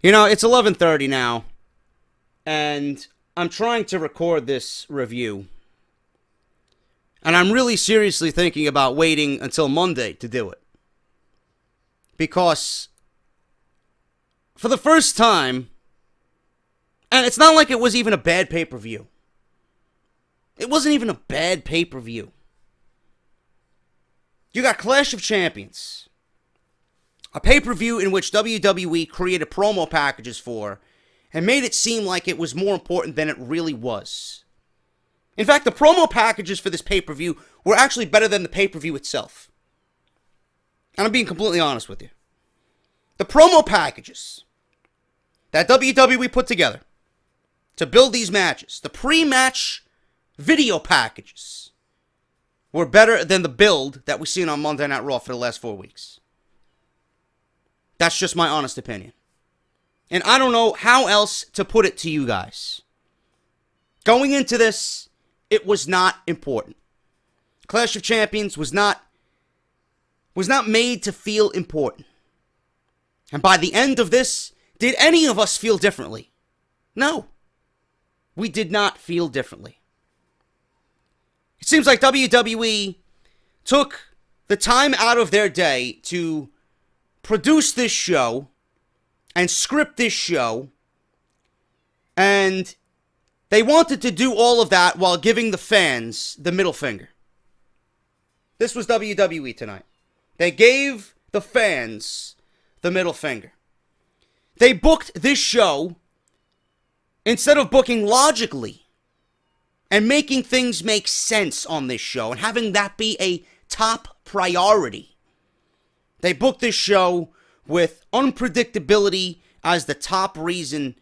It's 11:30 now, and I'm trying to record this review, and I'm really seriously thinking about waiting until Monday to do it. Because for the first time, and it's not like it was even a bad pay-per-view. It wasn't even a bad pay-per-view. You got Clash of Champions, a pay-per-view in which WWE created promo packages for and made it seem like it was more important than it really was. In fact, the promo packages for this pay-per-view were actually better than the pay-per-view itself. And I'm being completely honest with you. The promo packages that WWE put together to build these matches, the pre-match video packages, were better than the build that we've seen on Monday Night Raw for the last 4 weeks. That's just my honest opinion. And I don't know how else to put it to you guys. Going into this, it was not important. Clash of Champions was not made to feel important. And by the end of this, did any of us feel differently? No. We did not feel differently. It seems like WWE took the time out of their day to produce this show and script this show, and they wanted to do all of that while giving the fans the middle finger. This was WWE tonight. They gave the fans the middle finger. They booked this show instead of booking logically and making things make sense on this show and having that be a top priority. They booked this show with unpredictability as the top reason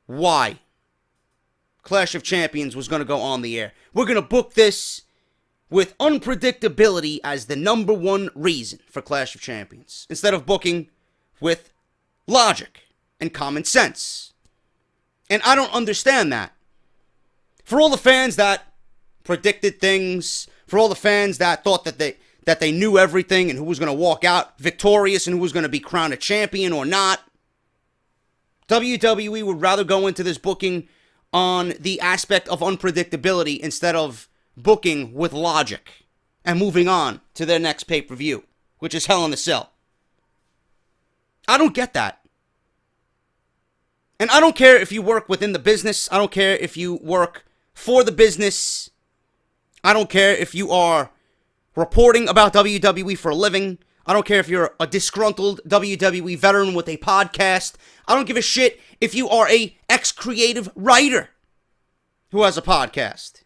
why Clash of Champions was going to go on the air. We're going to book this with unpredictability as the number one reason for Clash of Champions, instead of booking with logic and common sense. And I don't understand that. For all the fans that predicted things, for all the fans that thought that they knew everything and who was going to walk out victorious and who was going to be crowned a champion or not, WWE would rather go into this booking on the aspect of unpredictability instead of booking with logic and moving on to their next pay-per-view, which is Hell in a Cell. I don't get that. And I don't care if you work within the business. I don't care if you work for the business. I don't care if you are reporting about WWE for a living. I don't care if you're a disgruntled WWE veteran with a podcast. I don't give a shit if you are a ex-creative writer who has a podcast.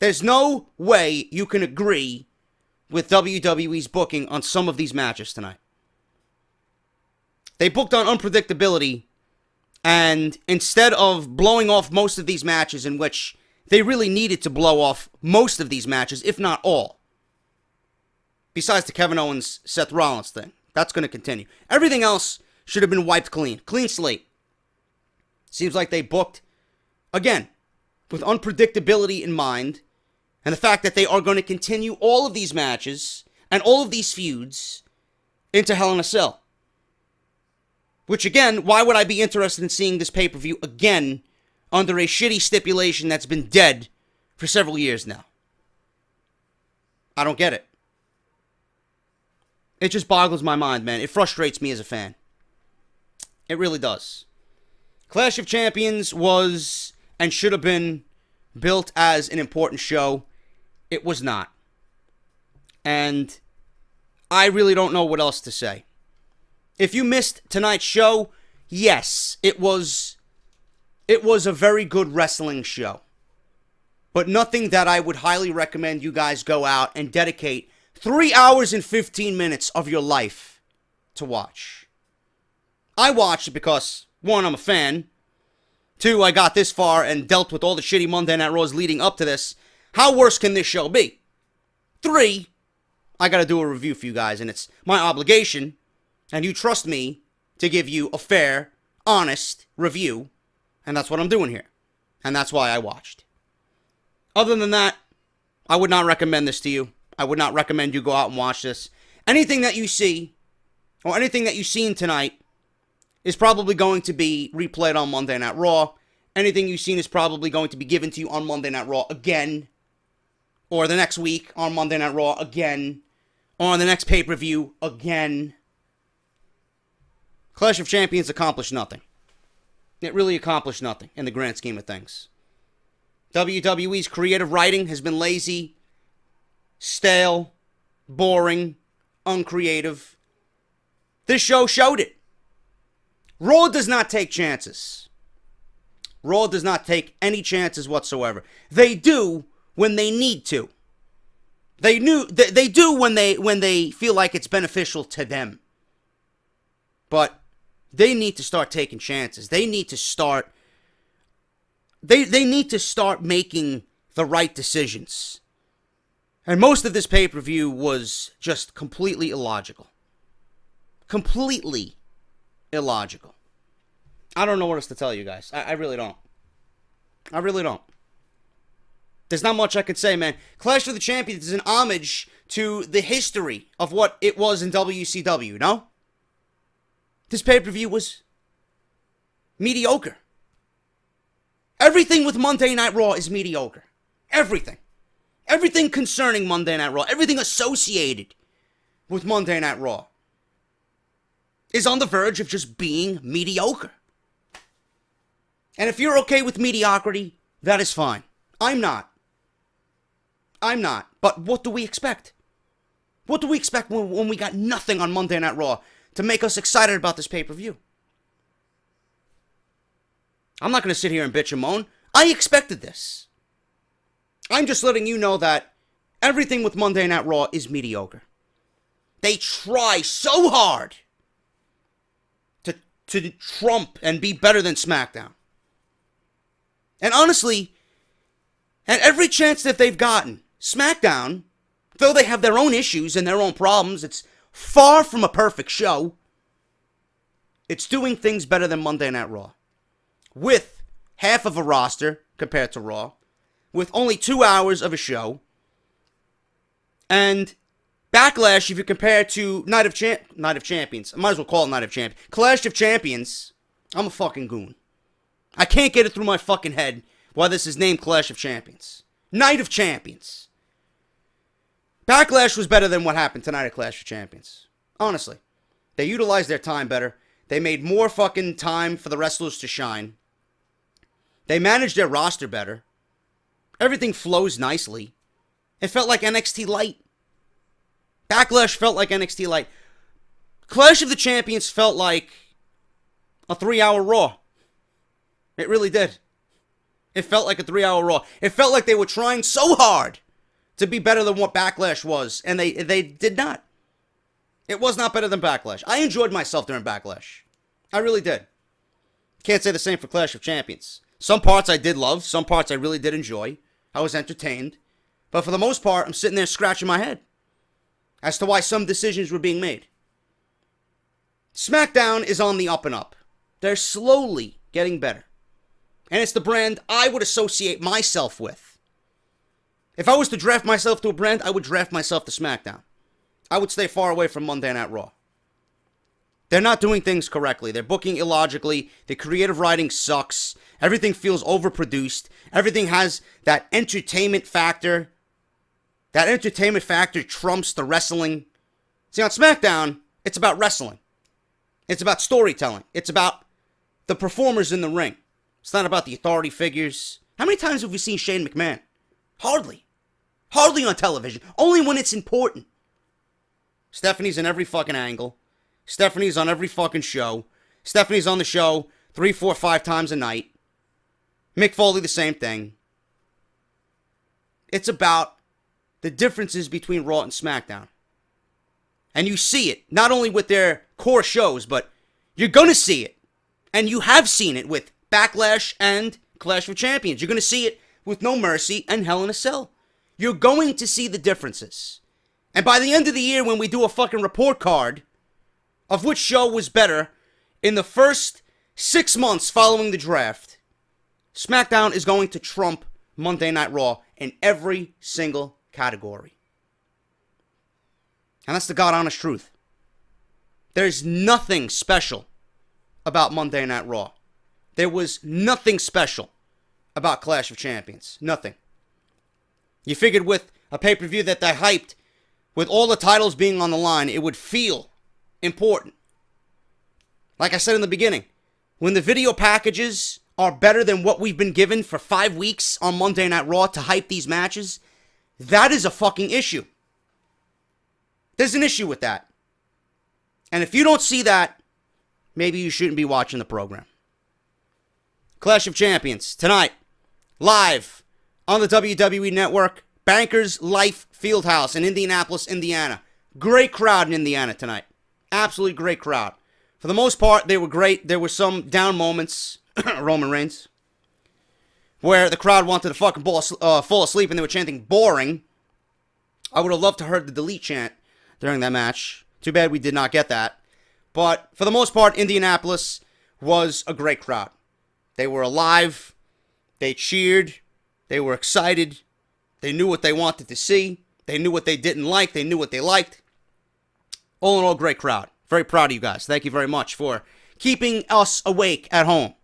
There's no way you can agree with WWE's booking on some of these matches tonight. They booked on unpredictability, and instead of blowing off most of these matches, in which they really needed to blow off most of these matches, if not all, besides the Kevin Owens, Seth Rollins thing, that's going to continue. Everything else should have been wiped clean. Clean slate. Seems like they booked, again, with unpredictability in mind, and the fact that they are going to continue all of these matches and all of these feuds into Hell in a Cell. Which, again, why would I be interested in seeing this pay-per-view again under a shitty stipulation that's been dead for several years now? I don't get it. It just boggles my mind, man. It frustrates me as a fan. It really does. Clash of Champions was and should have been built as an important show. It was not. And I really don't know what else to say. If you missed tonight's show, yes, it was a very good wrestling show. But nothing that I would highly recommend you guys go out and dedicate 3 hours and 15 minutes of your life to watch. I watched it because, 1, I'm a fan. 2, I got this far and dealt with all the shitty Monday Night Raws leading up to this. How worse can this show be? 3, I gotta do a review for you guys, and it's my obligation, and you trust me to give you a fair, honest review, and that's what I'm doing here. And that's why I watched. Other than that, I would not recommend this to you. I would not recommend you go out and watch this. Anything that you see, or anything that you've seen tonight, is probably going to be replayed on Monday Night Raw. Anything you've seen is probably going to be given to you on Monday Night Raw again. Or the next week on Monday Night Raw again. Or on the next pay-per-view again. Clash of Champions accomplished nothing. It really accomplished nothing in the grand scheme of things. WWE's creative writing has been lazy, stale, boring, uncreative. This show showed it. Raw does not take chances. Raw does not take any chances whatsoever. They do when they need to. They do when they feel like it's beneficial to them. But they need to start taking chances. They need to start need to start making the right decisions. And most of this pay-per-view was just completely illogical. Completely illogical. I don't know what else to tell you guys. I really don't. I really don't. There's not much I could say, man. Clash of the Champions is an homage to the history of what it was in WCW, no? This pay-per-view was mediocre. Everything with Monday Night Raw is mediocre. Everything. Everything concerning Monday Night Raw, everything associated with Monday Night Raw is on the verge of just being mediocre. And if you're okay with mediocrity, that is fine. I'm not. But what do we expect? What do we expect when we got nothing on Monday Night Raw to make us excited about this pay-per-view? I'm not going to sit here and bitch and moan. I expected this. I'm just letting you know that everything with Monday Night Raw is mediocre. They try so hard to trump and be better than Smackdown. And honestly, at every chance that they've gotten, Smackdown, though they have their own issues and their own problems, it's far from a perfect show. It's doing things better than Monday Night Raw. With half of a roster compared to Raw. With only 2 hours of a show. And Backlash, if you compare to Night of Champions. I might as well call it Night of Champions. Clash of Champions. I'm a fucking goon. I can't get it through my fucking head why this is named Clash of Champions. Night of Champions. Backlash was better than what happened tonight at Clash of Champions. Honestly. They utilized their time better. They made more fucking time for the wrestlers to shine. They managed their roster better. Everything flows nicely. It felt like NXT Light. Backlash felt like NXT Light. Clash of the Champions felt like a 3-hour Raw. It really did. It felt like a 3-hour Raw. It felt like they were trying so hard to be better than what Backlash was, and they did not. It was not better than Backlash. I enjoyed myself during Backlash. I really did. Can't say the same for Clash of Champions. Some parts I did love. Some parts I really did enjoy. I was entertained. But for the most part, I'm sitting there scratching my head as to why some decisions were being made. Smackdown is on the up and up. They're slowly getting better. And it's the brand I would associate myself with. If I was to draft myself to a brand, I would draft myself to Smackdown. I would stay far away from Monday Night Raw. They're not doing things correctly. They're booking illogically. The creative writing sucks. Everything feels overproduced. Everything has that entertainment factor. That entertainment factor trumps the wrestling. See, on SmackDown, it's about wrestling. It's about storytelling. It's about the performers in the ring. It's not about the authority figures. How many times have we seen Shane McMahon? Hardly. Hardly on television. Only when it's important. Stephanie's in every fucking angle. Stephanie's on every fucking show. Stephanie's on the show 3, 4, 5 times a night. Mick Foley, the same thing. It's about the differences between Raw and SmackDown. And you see it, not only with their core shows, but you're going to see it. And you have seen it with Backlash and Clash of Champions. You're going to see it with No Mercy and Hell in a Cell. You're going to see the differences. And by the end of the year, when we do a fucking report card of which show was better in the first 6 months following the draft, SmackDown is going to trump Monday Night Raw in every single category. And that's the God honest truth. There's nothing special about Monday Night Raw. There was nothing special about Clash of Champions. Nothing. You figured with a pay-per-view that they hyped, with all the titles being on the line, it would feel important. Like I said in the beginning, when the video packages are better than what we've been given for 5 weeks on Monday Night Raw to hype these matches, that is a fucking issue. There's an issue with that. And if you don't see that, maybe you shouldn't be watching the program. Clash of Champions, tonight, live on the WWE Network, Bankers Life Fieldhouse in Indianapolis, Indiana. Great crowd in Indiana tonight. Absolutely great crowd. For the most part, they were great. There were some down moments, Roman Reigns, where the crowd wanted to fucking fall asleep and they were chanting boring. I would have loved to heard the delete chant during that match. Too bad we did not get that. But for the most part, Indianapolis was a great crowd. They were alive. They cheered. They were excited. They knew what they wanted to see. They knew what they didn't like. They knew what they liked. All in all, great crowd. Very proud of you guys. Thank you very much for keeping us awake at home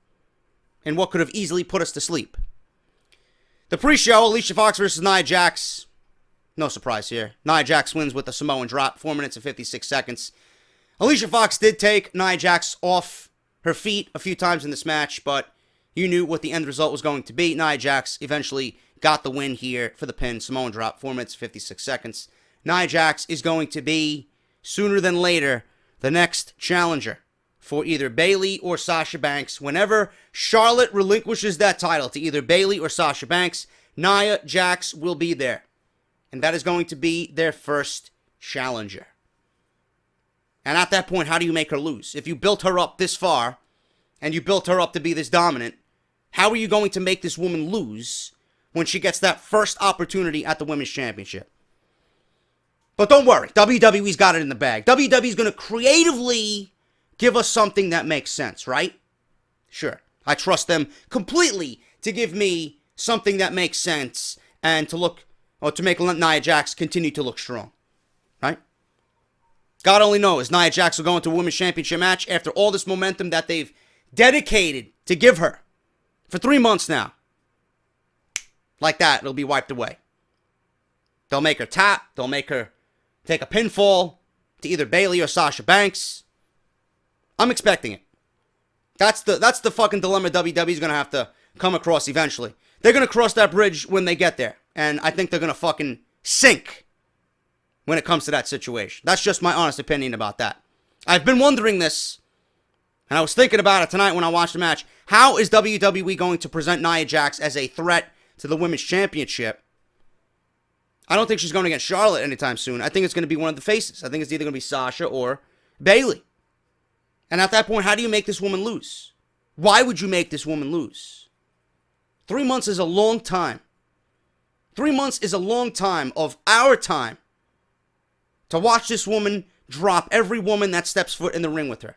in what could have easily put us to sleep. The pre-show, Alicia Fox versus Nia Jax. No surprise here. Nia Jax wins with a Samoan drop, 4 minutes and 56 seconds. Alicia Fox did take Nia Jax off her feet a few times in this match, but you knew what the end result was going to be. Nia Jax eventually got the win here for the pin. Samoan drop, 4 minutes and 56 seconds. Nia Jax is going to be, sooner than later, the next challenger for either Bayley or Sasha Banks. Whenever Charlotte relinquishes that title to either Bayley or Sasha Banks, Nia Jax will be there. And that is going to be their first challenger. And at that point, how do you make her lose? If you built her up this far, and you built her up to be this dominant, how are you going to make this woman lose when she gets that first opportunity at the Women's Championship? But don't worry, WWE's got it in the bag. WWE's going to creatively give us something that makes sense, right? Sure. I trust them completely to give me something that makes sense and to make Nia Jax continue to look strong, right? God only knows Nia Jax will go into a Women's Championship match after all this momentum that they've dedicated to give her for 3 months now. Like that, it'll be wiped away. They'll make her tap. They'll make her take a pinfall to either Bayley or Sasha Banks. I'm expecting it. That's the fucking dilemma WWE's going to have to come across eventually. They're going to cross that bridge when they get there. And I think they're going to fucking sink when it comes to that situation. That's just my honest opinion about that. I've been wondering this, and I was thinking about it tonight when I watched the match. How is WWE going to present Nia Jax as a threat to the Women's Championship? I don't think she's going to get Charlotte anytime soon. I think it's going to be one of the faces. I think it's either going to be Sasha or Bayley. And at that point, how do you make this woman lose? Why would you make this woman lose? 3 months is a long time. 3 months is a long time of our time to watch this woman drop every woman that steps foot in the ring with her.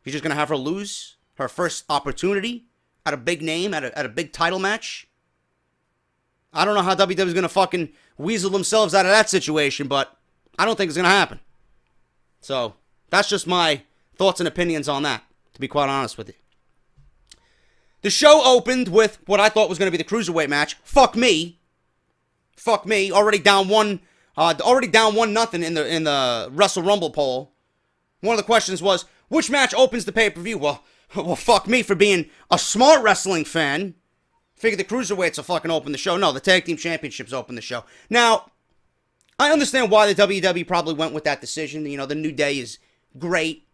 You're just going to have her lose her first opportunity at a big name, at a big title match? I don't know how WWE is going to fucking weasel themselves out of that situation, but I don't think it's going to happen. So, that's just my thoughts and opinions on that, to be quite honest with you. The show opened with what I thought was going to be the Cruiserweight match. Fuck me. Already down 1-0 in the Wrestle Rumble poll. One of the questions was, which match opens the pay-per-view? Well, fuck me for being a smart wrestling fan. Figure the Cruiserweights will fucking open the show. No, the Tag Team Championships open the show. Now, I understand why the WWE probably went with that decision. You know, the New Day is great.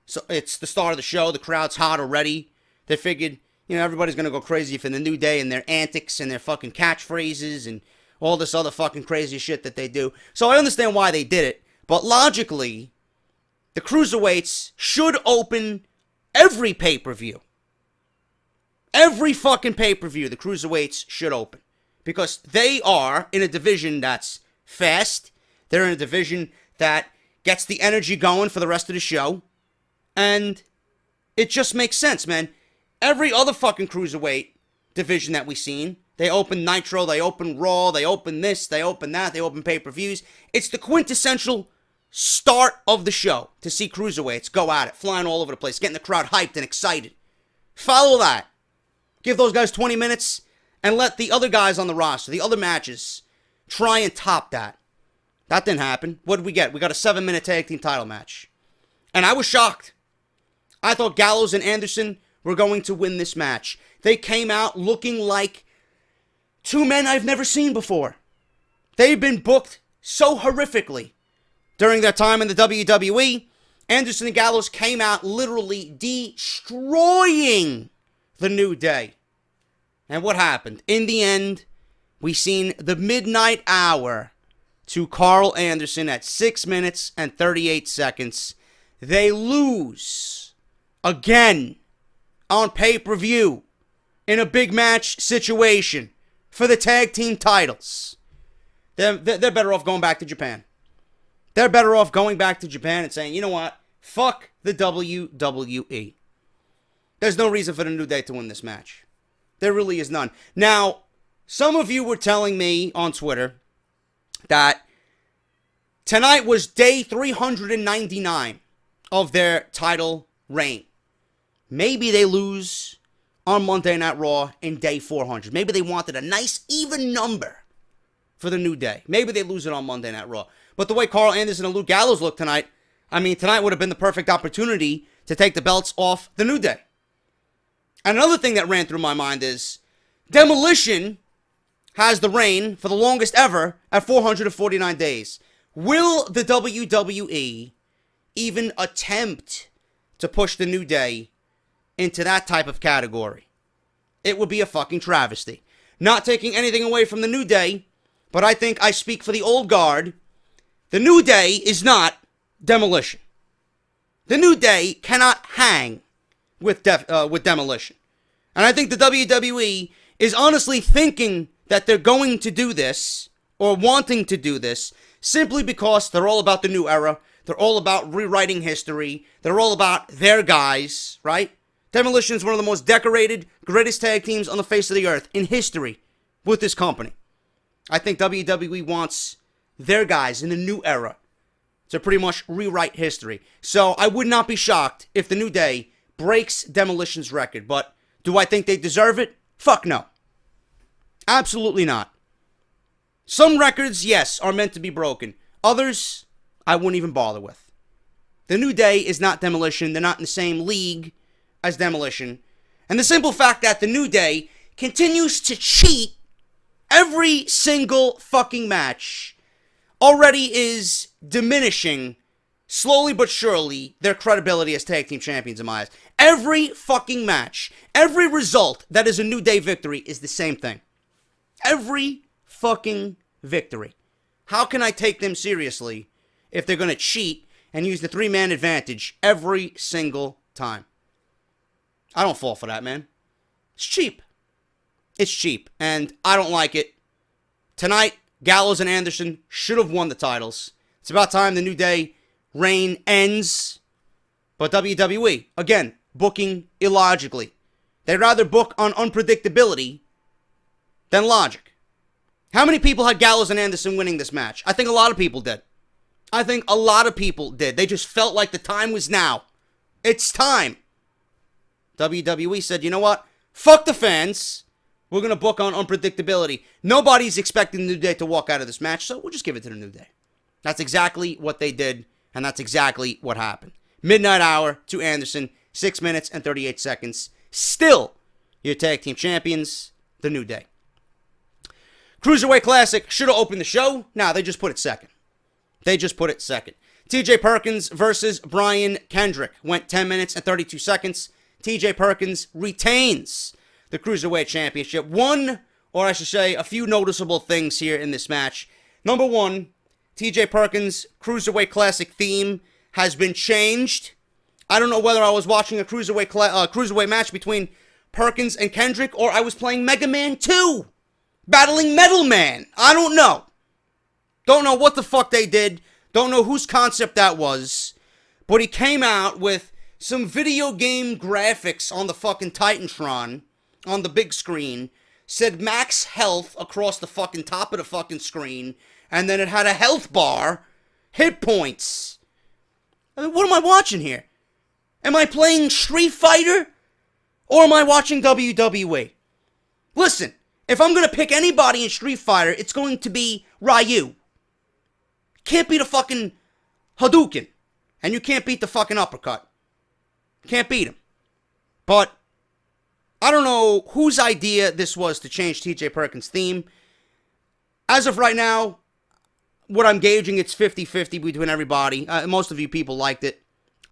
So it's the start of the show. The crowd's hot already. They figured, you know, everybody's going to go crazy for the New Day and their antics and their fucking catchphrases and all this other fucking crazy shit that they do. So I understand why they did it. But logically, the Cruiserweights should open every pay-per-view. Every fucking pay-per-view, the Cruiserweights should open. Because they are in a division that's fast. They're in a division that gets the energy going for the rest of the show. And it just makes sense, man. Every other fucking Cruiserweight division that we've seen, they open Nitro, they open Raw, they open this, they open that, they open pay-per-views. It's the quintessential start of the show to see cruiserweights go at it, flying all over the place, getting the crowd hyped and excited. Follow that. Give those guys 20 minutes and let the other guys on the roster, the other matches, try and top that. That didn't happen. What did we get? We got a 7-minute tag team title match. And I was shocked. I thought Gallows and Anderson were going to win this match. They came out looking like two men I've never seen before. They've been booked so horrifically during their time in the WWE. Anderson and Gallows came out literally destroying the New Day. And what happened? In the end, we seen the midnight hour to Carl Anderson at 6 minutes and 38 seconds. They lose again on pay-per-view in a big match situation for the tag team titles. They're better off going back to Japan. They're better off going back to Japan and saying, you know what? Fuck the WWE. There's no reason for the New Day to win this match. There really is none. Now, some of you were telling me on Twitter that tonight was day 399 of their title reign. Maybe they lose on Monday Night Raw in day 400. Maybe they wanted a nice even number for the New Day. Maybe they lose it on Monday Night Raw. But the way Carl Anderson and Luke Gallows look tonight, I mean, tonight would have been the perfect opportunity to take the belts off the New Day. And another thing that ran through my mind is Demolition has the reign for the longest ever at 449 days. Will the WWE even attempt to push the New Day into that type of category? It would be a fucking travesty. Not taking anything away from the New Day, but I think I speak for the old guard. The New Day is not Demolition. The New Day cannot hang with Demolition. And I think the WWE is honestly thinking that they're going to do this, or wanting to do this, simply because they're all about the new era. They're all about rewriting history. They're all about their guys, right? Demolition is one of the most decorated, greatest tag teams on the face of the earth in history with this company. I think WWE wants their guys in the new era to pretty much rewrite history. So I would not be shocked if the New Day breaks Demolition's record. But do I think they deserve it? Fuck no. Absolutely not. Some records, yes, are meant to be broken. Others, I wouldn't even bother with. The New Day is not Demolition. They're not in the same league as Demolition. And the simple fact that the New Day continues to cheat every single fucking match already is diminishing, slowly but surely, their credibility as tag team champions in my eyes. Every fucking match, every result that is a New Day victory is the same thing. Every fucking victory. How can I take them seriously if they're going to cheat and use the three-man advantage every single time? I don't fall for that, man. It's cheap. It's cheap, and I don't like it. Tonight, Gallows and Anderson should have won the titles. It's about time the New Day reign ends. But WWE, again, booking illogically. They'd rather book on unpredictability than logic. How many people had Gallows and Anderson winning this match? I think a lot of people did. They just felt like the time was now. It's time. WWE said, you know what? Fuck the fans. We're going to book on unpredictability. Nobody's expecting the New Day to walk out of this match, so we'll just give it to the New Day. That's exactly what they did, and that's exactly what happened. Midnight hour to Anderson, 6 minutes and 38 seconds. Still, your tag team champions, the New Day. Cruiserweight Classic should have opened the show. Nah, they just put it second. TJ Perkins versus Brian Kendrick went 10 minutes and 32 seconds. TJ Perkins retains the Cruiserweight Championship. One, or I should say, a few noticeable things here in this match. Number one, TJ Perkins' Cruiserweight Classic theme has been changed. I don't know whether I was watching a Cruiserweight match between Perkins and Kendrick, or I was playing Mega Man 2, battling Metal Man. I don't know. Don't know what the fuck they did. Don't know whose concept that was. But he came out with some video game graphics on the fucking Titantron, on the big screen, said max health across the fucking top of the fucking screen, and then it had a health bar hit points. I mean, what am I watching here? Am I playing Street Fighter? Or am I watching WWE? Listen, if I'm going to pick anybody in Street Fighter, it's going to be Ryu. Can't beat a fucking Hadouken. And you can't beat the fucking uppercut. Can't beat him. But I don't know whose idea this was to change TJ Perkins' theme. As of right now, what I'm gauging, it's 50-50 between everybody. Most of you people liked it.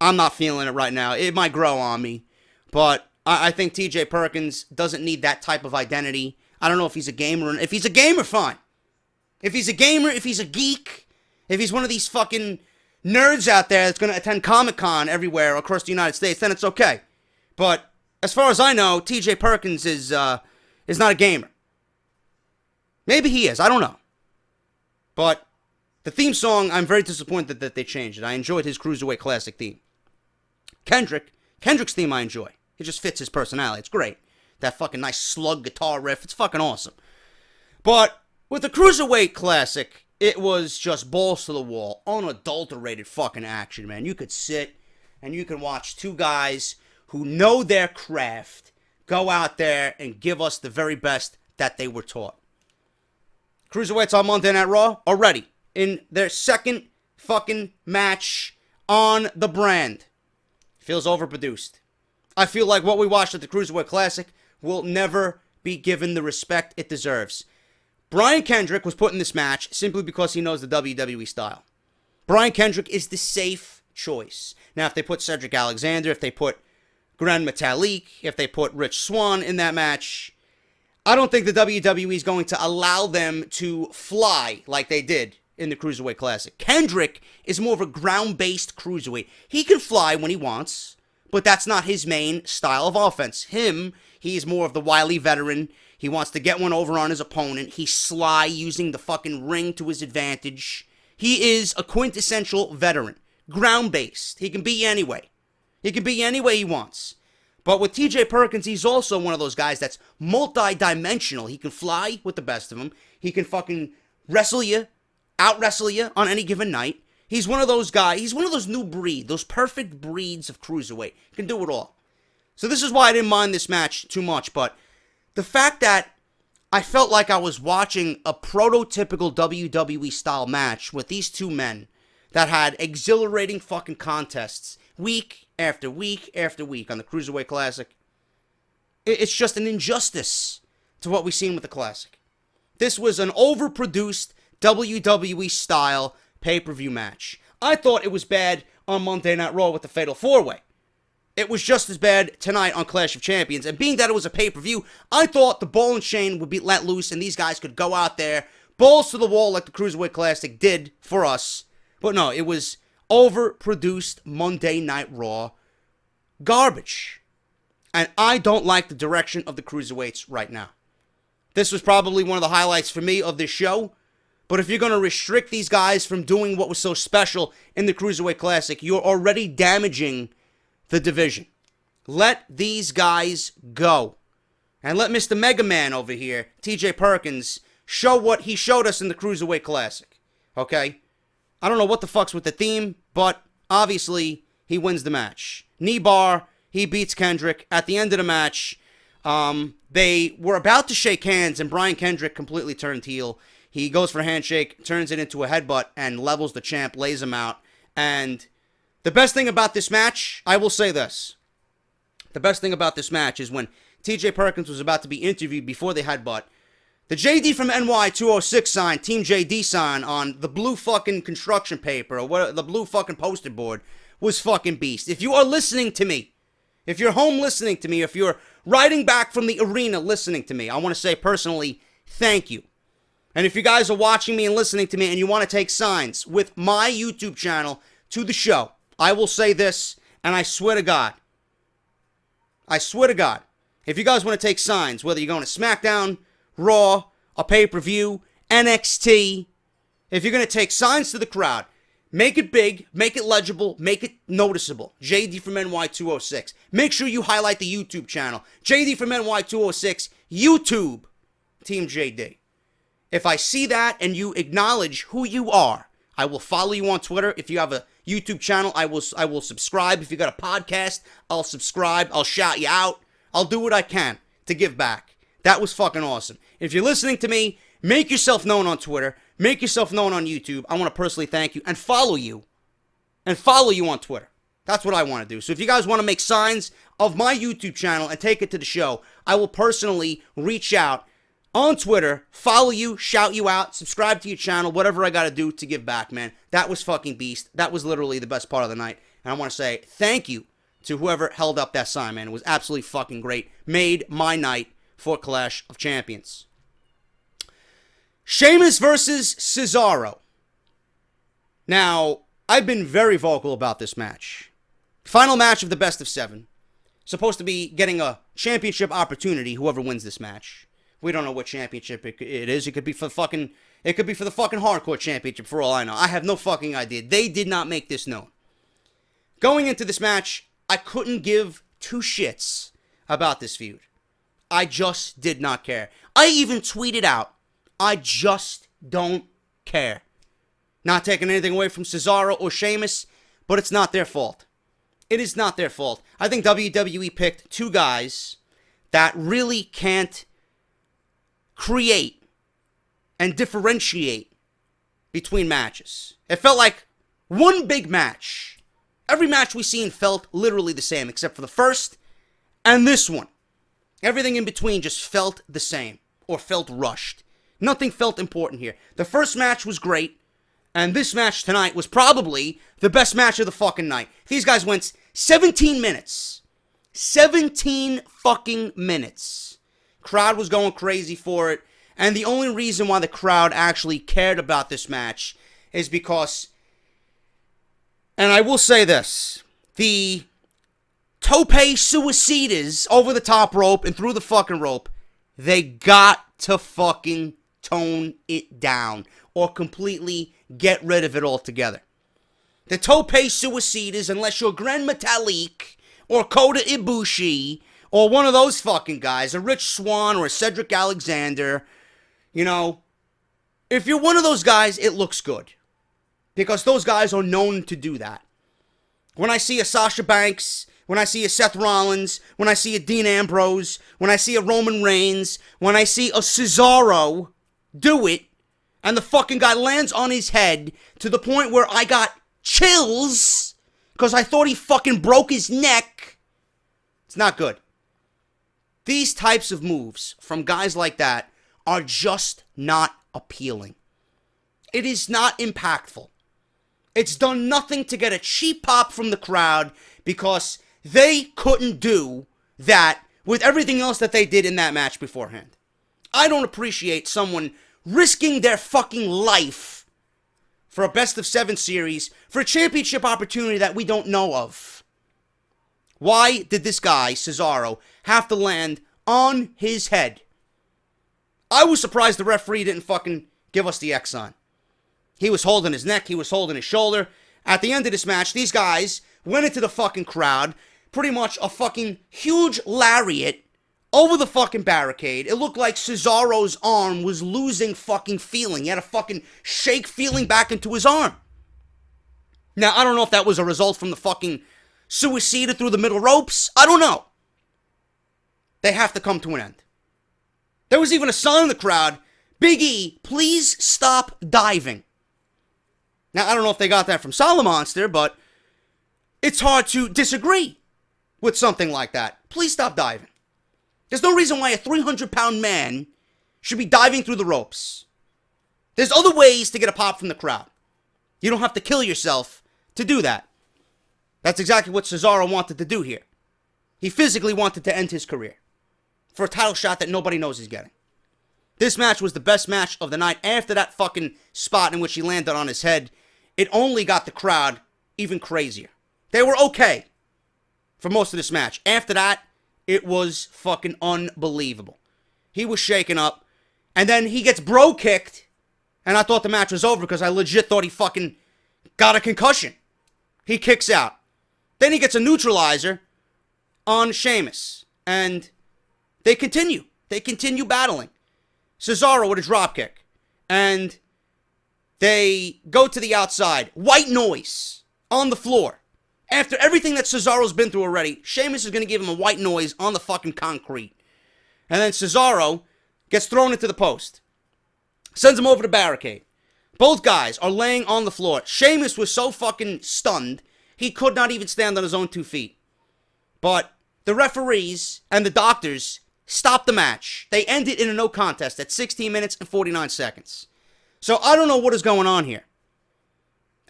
I'm not feeling it right now. It might grow on me. But I think TJ Perkins doesn't need that type of identity. I don't know if he's a gamer. If he's a gamer, fine. If he's a gamer, if he's a geek, if he's one of these fucking nerds out there that's going to attend Comic-Con everywhere across the United States, then it's okay. But as far as I know, TJ Perkins is not a gamer. Maybe he is. I don't know. But the theme song, I'm very disappointed that they changed it. I enjoyed his Cruiserweight Classic theme. Kendrick's theme I enjoy. It just fits his personality. It's great. That fucking nice slug guitar riff. It's fucking awesome. But with the Cruiserweight Classic, it was just balls to the wall, unadulterated fucking action, man. You could sit and you can watch two guys who know their craft go out there and give us the very best that they were taught. Cruiserweights on Monday Night Raw already in their second fucking match on the brand. Feels overproduced. I feel like what we watched at the Cruiserweight Classic will never be given the respect it deserves. Brian Kendrick was put in this match simply because he knows the WWE style. Brian Kendrick is the safe choice. Now, if they put Cedric Alexander, if they put Gran Metalik, if they put Rich Swann in that match, I don't think the WWE is going to allow them to fly like they did in the Cruiserweight Classic. Kendrick is more of a ground-based cruiserweight. He can fly when he wants, but that's not his main style of offense. He's more of the wily veteran. He wants to get one over on his opponent. He's sly, using the fucking ring to his advantage. He is a quintessential veteran. Ground-based. He can beat you anyway. He can beat you any way he wants. But with TJ Perkins, he's also one of those guys that's multi-dimensional. He can fly with the best of them. He can fucking wrestle you, out-wrestle you on any given night. He's one of those guys. He's one of those new breed, those perfect breeds of cruiserweight. He can do it all. So this is why I didn't mind this match too much. But the fact that I felt like I was watching a prototypical WWE style match with these two men that had exhilarating fucking contests week after week after week on the Cruiserweight Classic. It's just an injustice to what we've seen with the Classic. This was an overproduced WWE style pay-per-view match. I thought it was bad on Monday Night Raw with the Fatal 4-Way. It was just as bad tonight on Clash of Champions. And being that it was a pay-per-view, I thought the ball and chain would be let loose and these guys could go out there, balls to the wall like the Cruiserweight Classic did for us. But no, it was overproduced Monday Night Raw garbage. And I don't like the direction of the Cruiserweights right now. This was probably one of the highlights for me of this show. But if you're going to restrict these guys from doing what was so special in the Cruiserweight Classic, you're already damaging the division. Let these guys go. And let Mr. Mega Man over here, TJ Perkins, show what he showed us in the Cruiserweight Classic. Okay? I don't know what the fuck's with the theme, but obviously he wins the match. Knee bar, he beats Kendrick. At the end of the match, they were about to shake hands, and Brian Kendrick completely turned heel. He goes for a handshake, turns it into a headbutt, and levels the champ, lays him out. And the best thing about this match, I will say this. The best thing about this match is when TJ Perkins was about to be interviewed before the headbutt, the JD from NY 206 sign, Team JD sign on the blue fucking construction paper, or what, the blue fucking poster board, was fucking beast. If you are listening to me, if you're home listening to me, if you're riding back from the arena listening to me, I want to say personally, thank you. And if you guys are watching me and listening to me and you want to take signs with my YouTube channel to the show, I will say this, and I swear to God, if you guys want to take signs, whether you're going to Smackdown, Raw, a pay-per-view, NXT, if you're going to take signs to the crowd, make it big, make it legible, make it noticeable. JD from NY 206. Make sure you highlight the YouTube channel. JD from NY 206, YouTube, Team JD. If I see that and you acknowledge who you are, I will follow you on Twitter. If you have a YouTube channel, I will subscribe. If you got a podcast, I'll subscribe. I'll shout you out. I'll do what I can to give back. That was fucking awesome. If you're listening to me, make yourself known on Twitter. Make yourself known on YouTube. I want to personally thank you and follow you. And follow you on Twitter. That's what I want to do. So if you guys want to make signs of my YouTube channel and take it to the show, I will personally reach out on Twitter, follow you, shout you out, subscribe to your channel, whatever I got to do to give back, man. That was fucking beast. That was literally the best part of the night. And I want to say thank you to whoever held up that sign, man. It was absolutely fucking great. Made my night for Clash of Champions. Sheamus versus Cesaro. Now, I've been very vocal about this match. Final match of the best of 7. Supposed to be getting a championship opportunity, whoever wins this match. We don't know what championship it is. It could be for the fucking hardcore championship for all I know. I have no fucking idea. They did not make this known. Going into this match, I couldn't give 2 shits about this feud. I just did not care. I even tweeted out, I just don't care. Not taking anything away from Cesaro or Sheamus, but it's not their fault. It is not their fault. I think WWE picked 2 guys that really can't create and differentiate between matches. It felt like one big match. Every match we seen felt literally the same, except for the first and this one. Everything in between just felt the same, or felt rushed. Nothing felt important here. The first match was great, and this match tonight was probably the best match of the fucking night. These guys went 17 minutes. 17 fucking minutes. Crowd was going crazy for it. And the only reason why the crowd actually cared about this match is because, and I will say this, the tope suicidas over the top rope and through the fucking rope, they got to fucking tone it down or completely get rid of it altogether. The tope suicidas, unless you're Grand Metalik or Kota Ibushi or one of those fucking guys, a Rich Swann or a Cedric Alexander, you know, if you're one of those guys, it looks good. Because those guys are known to do that. When I see a Sasha Banks, when I see a Seth Rollins, when I see a Dean Ambrose, when I see a Roman Reigns, when I see a Cesaro do it, and the fucking guy lands on his head to the point where I got chills because I thought he fucking broke his neck, it's not good. These types of moves from guys like that are just not appealing. It is not impactful. It's done nothing to get a cheap pop from the crowd because they couldn't do that with everything else that they did in that match beforehand. I don't appreciate someone risking their fucking life for a best of 7 series for a championship opportunity that we don't know of. Why did this guy, Cesaro, have to land on his head? I was surprised the referee didn't fucking give us the X on. He was holding his neck, he was holding his shoulder. At the end of this match, these guys went into the fucking crowd, pretty much a fucking huge lariat over the fucking barricade. It looked like Cesaro's arm was losing fucking feeling. He had a fucking shake feeling back into his arm. Now, I don't know if that was a result from the fucking suicida through the middle ropes. I don't know. They have to come to an end. There was even a sign in the crowd, Big E, please stop diving. Now, I don't know if they got that from Solomonster, but it's hard to disagree with something like that. Please stop diving. There's no reason why a 300-pound man should be diving through the ropes. There's other ways to get a pop from the crowd. You don't have to kill yourself to do that. That's exactly what Cesaro wanted to do here. He physically wanted to end his career for a title shot that nobody knows he's getting. This match was the best match of the night. After that fucking spot in which he landed on his head, it only got the crowd even crazier. They were okay for most of this match. After that, it was fucking unbelievable. He was shaken up, and then he gets bro kicked, and I thought the match was over because I legit thought he fucking got a concussion. He kicks out. Then he gets a neutralizer on Sheamus, and they continue. They continue battling. Cesaro with a dropkick. And They go to the outside. White noise on the floor. After everything that Cesaro's been through already, Sheamus is going to give him a white noise on the fucking concrete. And then Cesaro gets thrown into the post. Sends him over the barricade. Both guys are laying on the floor. Sheamus was so fucking stunned, he could not even stand on his own 2 feet. But the referees and the doctors stopped the match. They ended in a no contest at 16 minutes and 49 seconds. So I don't know what is going on here.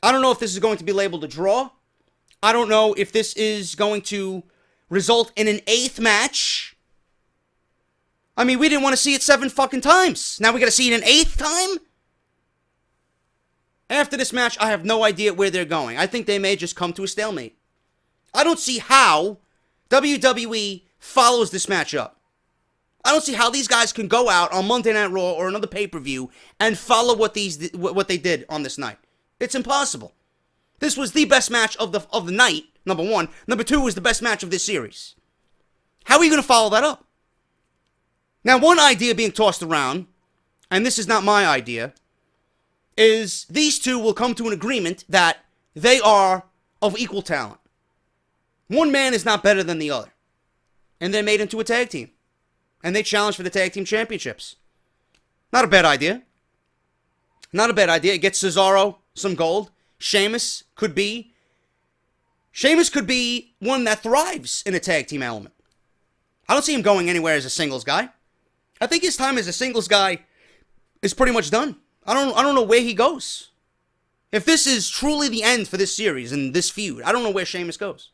I don't know if this is going to be labeled a draw. I don't know if this is going to result in an 8th match. I mean, we didn't want to see it 7 fucking times. Now we got to see it an 8th time? After this match, I have no idea where they're going. I think they may just come to a stalemate. I don't see how WWE follows this match up. I don't see how these guys can go out on Monday Night Raw or another pay-per-view and follow what they did on this night. It's impossible. This was the best match of the night, number one. Number two is the best match of this series. How are you going to follow that up? Now, one idea being tossed around, and this is not my idea, is these two will come to an agreement that they are of equal talent. One man is not better than the other. And they're made into a tag team. And they challenge for the tag team championships. Not a bad idea. Not a bad idea. It gets Cesaro some gold. Sheamus could be one that thrives in a tag team element. I don't see him going anywhere as a singles guy. I think his time as a singles guy is pretty much done. I don't know where he goes. If this is truly the end for this series and this feud, I don't know where Sheamus goes.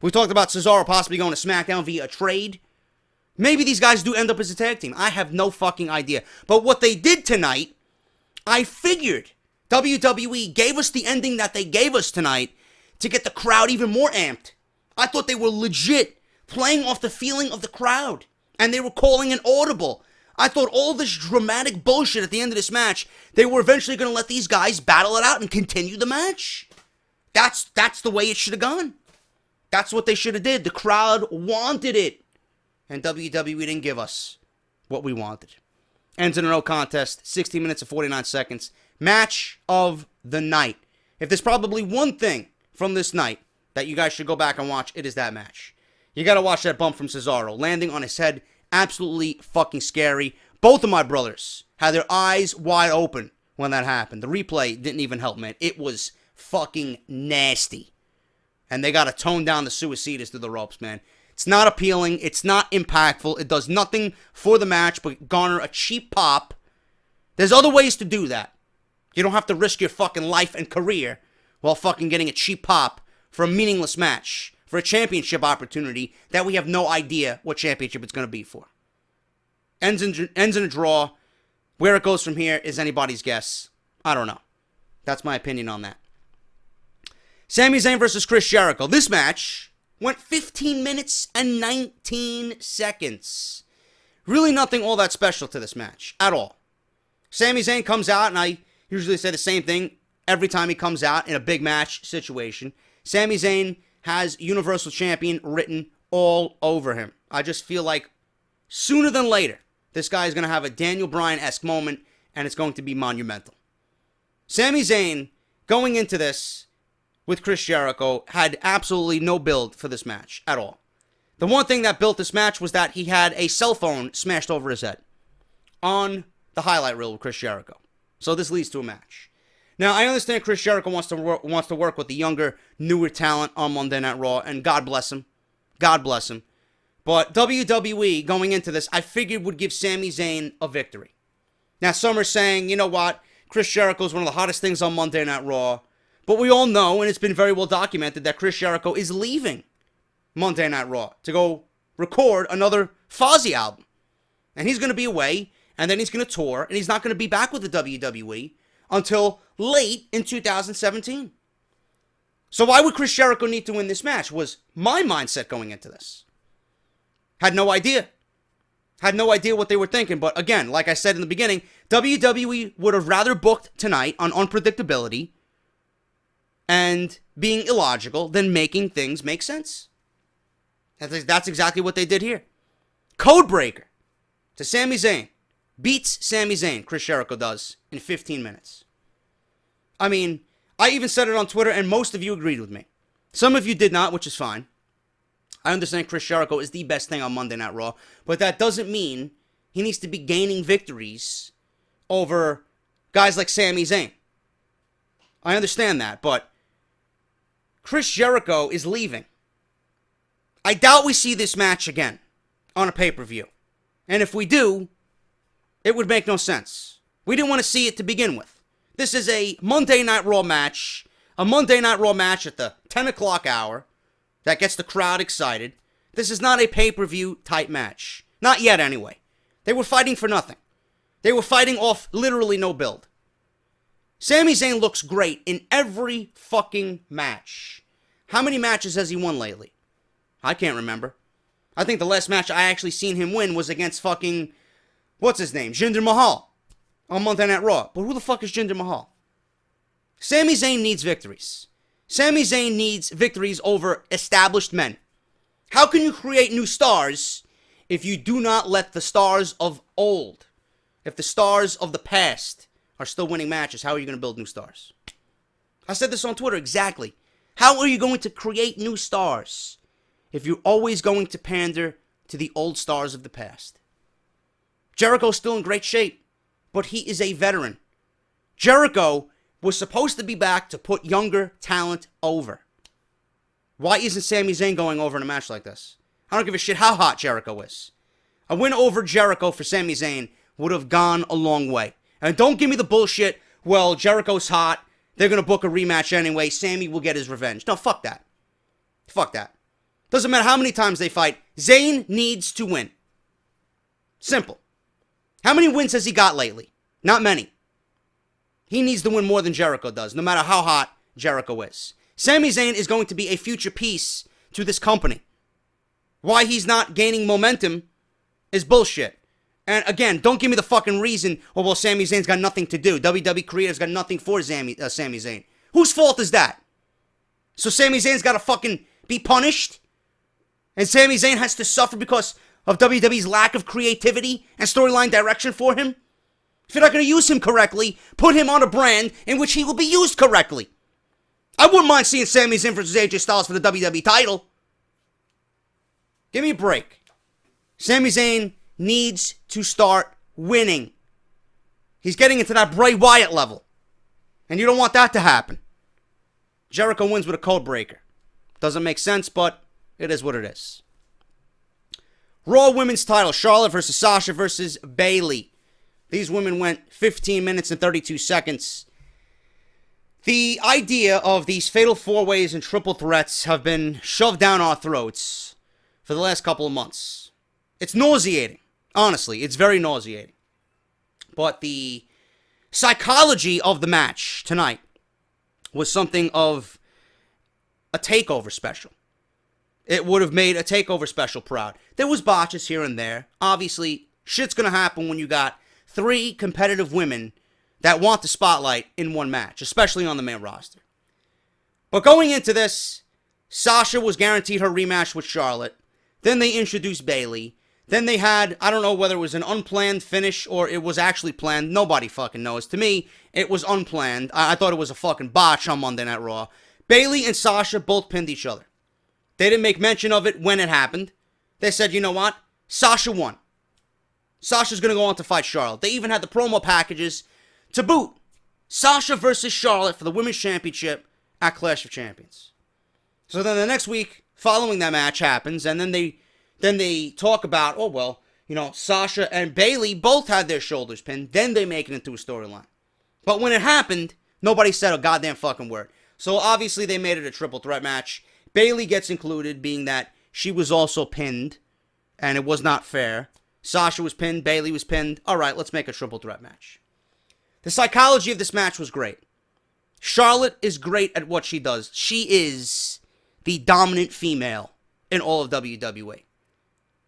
We talked about Cesaro possibly going to SmackDown via a trade. Maybe these guys do end up as a tag team. I have no fucking idea. But what they did tonight, I figured WWE gave us the ending that they gave us tonight to get the crowd even more amped. I thought they were legit playing off the feeling of the crowd. And they were calling an audible. I thought all this dramatic bullshit at the end of this match, they were eventually going to let these guys battle it out and continue the match. That's the way it should have gone. That's what they should have did. The crowd wanted it. And WWE didn't give us what we wanted. Ends in a no contest, 16 minutes and 49 seconds. Match of the night. If there's probably one thing from this night that you guys should go back and watch, it is that match. You got to watch that bump from Cesaro. Landing on his head, absolutely fucking scary. Both of my brothers had their eyes wide open when that happened. The replay didn't even help, man. It was fucking nasty. And they got to tone down the suicidas to the ropes, man. It's not appealing. It's not impactful. It does nothing for the match but garner a cheap pop. There's other ways to do that. You don't have to risk your fucking life and career while fucking getting a cheap pop for a meaningless match, for a championship opportunity that we have no idea what championship it's going to be for. Ends in a draw. Where it goes from here is anybody's guess. I don't know. That's my opinion on that. Sami Zayn versus Chris Jericho. This match went 15 minutes and 19 seconds. Really nothing all that special to this match at all. Sami Zayn comes out, and I usually say the same thing every time he comes out in a big match situation. Sami Zayn has Universal Champion written all over him. I just feel like sooner than later, this guy is going to have a Daniel Bryan-esque moment, and it's going to be monumental. Sami Zayn, going into this with Chris Jericho, had absolutely no build for this match at all. The one thing that built this match was that he had a cell phone smashed over his head on the highlight reel with Chris Jericho. So this leads to a match. Now, I understand Chris Jericho wants to work with the younger, newer talent on Monday Night Raw, and God bless him. God bless him. But WWE, going into this, I figured would give Sami Zayn a victory. Now, some are saying, you know what, Chris Jericho is one of the hottest things on Monday Night Raw. But we all know, and it's been very well documented, that Chris Jericho is leaving Monday Night Raw to go record another Fozzy album. And he's going to be away, and then he's going to tour, and he's not going to be back with the WWE until late in 2017. So why would Chris Jericho need to win this match was my mindset going into this. Had no idea. Had no idea what they were thinking. But again, like I said in the beginning, WWE would have rather booked tonight on unpredictability and being illogical than making things make sense. That's exactly what they did here. Codebreaker to Sami Zayn. Beats Sami Zayn, Chris Jericho does, in 15 minutes. I mean, I even said it on Twitter, and most of you agreed with me. Some of you did not, which is fine. I understand Chris Jericho is the best thing on Monday Night Raw, but that doesn't mean he needs to be gaining victories over guys like Sami Zayn. I understand that, but Chris Jericho is leaving. I doubt we see this match again on a pay-per-view. And if we do, it would make no sense. We didn't want to see it to begin with. This is a Monday Night Raw match. A Monday Night Raw match at the 10 o'clock hour that gets the crowd excited. This is not a pay-per-view type match. Not yet, anyway. They were fighting for nothing. They were fighting off literally no build. Sami Zayn looks great in every fucking match. How many matches has he won lately? I can't remember. I think the last match I actually seen him win was against fucking, what's his name? Jinder Mahal on Monday Night Raw. But who the fuck is Jinder Mahal? Sami Zayn needs victories. Sami Zayn needs victories over established men. How can you create new stars if you do not let the stars of old, if the stars of the past are still winning matches, how are you going to build new stars? I said this on Twitter, exactly. How are you going to create new stars if you're always going to pander to the old stars of the past? Jericho's still in great shape, but he is a veteran. Jericho was supposed to be back to put younger talent over. Why isn't Sami Zayn going over in a match like this? I don't give a shit how hot Jericho is. A win over Jericho for Sami Zayn would have gone a long way. And don't give me the bullshit, well, Jericho's hot, they're going to book a rematch anyway, Sami will get his revenge. No, fuck that. Fuck that. Doesn't matter how many times they fight, Zayn needs to win. Simple. How many wins has he got lately? Not many. He needs to win more than Jericho does, no matter how hot Jericho is. Sami Zayn is going to be a future piece to this company. Why he's not gaining momentum is bullshit. And again, don't give me the fucking reason, oh, well, Sami Zayn's got nothing to do. WWE creators got nothing for Sami Zayn. Whose fault is that? So Sami Zayn's got to fucking be punished? And Sami Zayn has to suffer because of WWE's lack of creativity and storyline direction for him? If you're not going to use him correctly, put him on a brand in which he will be used correctly. I wouldn't mind seeing Sami Zayn versus AJ Styles for the WWE title. Give me a break. Sami Zayn needs to start winning. He's getting into that Bray Wyatt level. And you don't want that to happen. Jericho wins with a code breaker. Doesn't make sense, but it is what it is. Raw Women's title, Charlotte versus Sasha versus Bayley. These women went 15 minutes and 32 seconds. The idea of these fatal four-ways and triple threats have been shoved down our throats for the last couple of months. It's nauseating. Honestly, it's very nauseating. But the psychology of the match tonight was something of a takeover special. It would have made a takeover special proud. There was botches here and there. Obviously, shit's going to happen when you got 3 competitive women that want the spotlight in one match, especially on the main roster. But going into this, Sasha was guaranteed her rematch with Charlotte. Then they introduced Bayley. Then they had, I don't know whether it was an unplanned finish or it was actually planned. Nobody fucking knows. To me, it was unplanned. I thought it was a fucking botch on Monday Night Raw. Bayley and Sasha both pinned each other. They didn't make mention of it when it happened. They said, you know what? Sasha won. Sasha's going to go on to fight Charlotte. They even had the promo packages to boot. Sasha versus Charlotte for the Women's Championship at Clash of Champions. So then the next week, following that match happens, and then they talk about, oh, well, you know, Sasha and Bayley both had their shoulders pinned. Then they make it into a storyline. But when it happened, nobody said a goddamn fucking word. So obviously they made it a triple threat match. Bayley gets included, being that she was also pinned, and it was not fair. Sasha was pinned, Bayley was pinned. All right, let's make a triple threat match. The psychology of this match was great. Charlotte is great at what she does. She is the dominant female in all of WWE.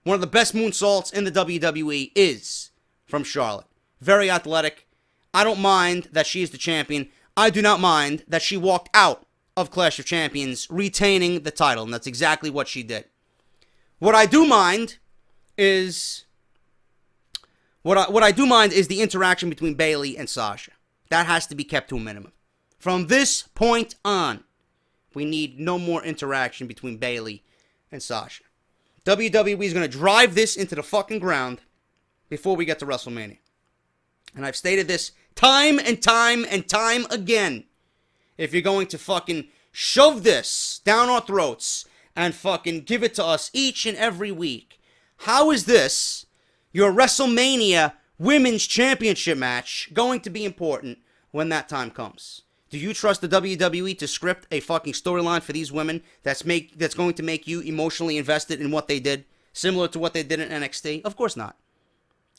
One of the best moonsaults in the WWE is from Charlotte. Very athletic. I don't mind that she is the champion. I do not mind that she walked out of Clash of Champions retaining the title, and that's exactly what she did. What I do mind is the interaction between Bayley and Sasha. That has to be kept to a minimum. From this point on, we need no more interaction between Bayley and Sasha. WWE is going to drive this into the fucking ground before we get to WrestleMania. And I've stated this time and time and time again. If you're going to fucking shove this down our throats and fucking give it to us each and every week, how is this, your WrestleMania Women's Championship match, going to be important when that time comes? Do you trust the WWE to script a fucking storyline for these women that's going to make you emotionally invested in what they did, similar to what they did in NXT? Of course not.